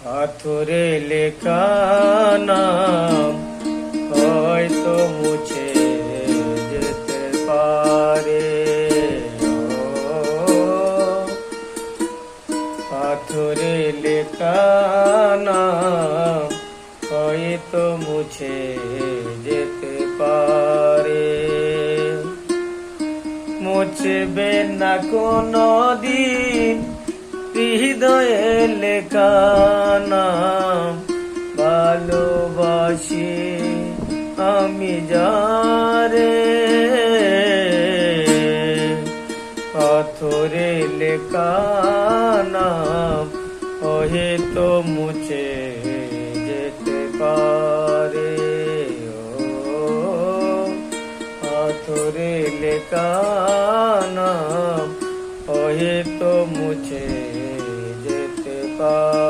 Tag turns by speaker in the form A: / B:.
A: পাথরে লেখা নাম হয়তো মুছে যেতে পারে। পাথরে লেখা নাম হয়তো মুছে যেতে পারে। মুছবে না কোনো দিন হৃদয়ে লেখা নাম। ভালোবাসি আমি যারে, পাথরে লেখা নাম হয়তো মুছে যেতে পারে। পাথরে লেখা নাম হয়তো মুছে যেতে পারে।